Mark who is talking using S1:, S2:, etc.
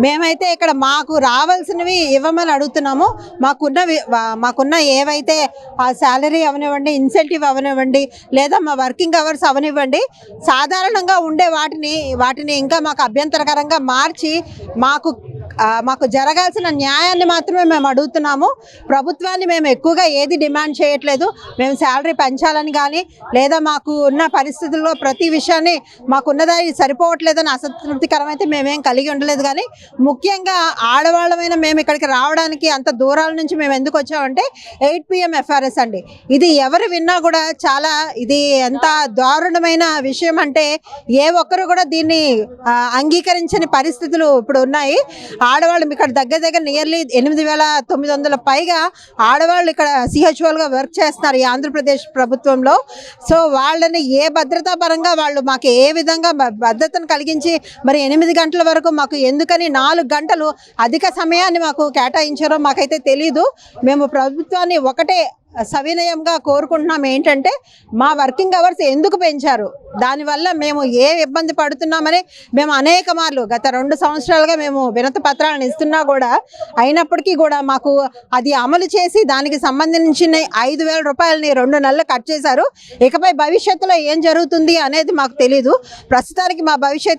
S1: మేమైతే ఇక్కడ మాకు రావాల్సినవి ఇవ్వమని అడుగుతున్నాము. మాకున్న ఏవైతే ఆ శాలరీ అవనివ్వండి, ఇన్సెంటివ్ అవనివ్వండి, లేదా మా వర్కింగ్ అవర్స్ అవనివ్వండి, సాధారణంగా ఉండే వాటిని ఇంకా మాకు అభ్యంతరకరంగా మార్చి మాకు జరగాల్సిన న్యాయాన్ని మాత్రమే మేము అడుగుతున్నాము. ప్రభుత్వాన్ని మేము ఎక్కువగా ఏది డిమాండ్ చేయట్లేదు. మేము శాలరీ పెంచాలని కానీ, లేదా మాకు ఉన్న పరిస్థితుల్లో ప్రతి విషయాన్ని మాకున్నదాన్ని సరిపోవట్లేదని అసంతృప్తికరమైతే మేమేం కలిగి ఉండలేదు. కానీ ముఖ్యంగా ఆడవాళ్ళమైన మేము ఇక్కడికి రావడానికి అంత దూరాల నుంచి మేము ఎందుకు వచ్చామంటే 8 PM FRS అండి. ఇది ఎవరు విన్నా కూడా చాలా ఇది ఎంత దారుణమైన విషయం అంటే ఏ ఒక్కరు కూడా దీన్ని అంగీకరించని పరిస్థితులు ఇప్పుడు ఉన్నాయి. ఆడవాళ్ళు ఇక్కడ దగ్గర నియర్లీ 8,900 పైగా ఆడవాళ్ళు ఇక్కడ CHOలుగా వర్క్ చేస్తున్నారు ఈ ఆంధ్రప్రదేశ్ ప్రభుత్వంలో. సో వాళ్ళని ఏ భద్రతా పరంగా వాళ్ళు మాకు ఏ విధంగా భద్రతను కలిగించి మరి 8 గంటల వరకు మాకు ఎందుకని 4 గంటలు అధిక సమయాన్ని మాకు కేటాయించారో మాకైతే తెలీదు. మేము ప్రభుత్వాన్ని ఒకటే సవినయంగా కోరుకుంటున్నాం, ఏంటంటే మా వర్కింగ్ అవర్స్ ఎందుకు పెంచారు, దానివల్ల మేము ఏ ఇబ్బంది పడుతున్నామని మేము అనేక మార్లు గత 2 సంవత్సరాలుగా మేము వినతి పత్రాలను ఇస్తున్నా కూడా అయినప్పటికీ కూడా మాకు అది అమలు చేసి దానికి సంబంధించిన 5,000 రూపాయలని 2 నెలలు కట్ చేశారు. ఇకపై భవిష్యత్తులో ఏం జరుగుతుంది అనేది మాకు తెలీదు. ప్రస్తుతానికి మా భవిష్యత్తు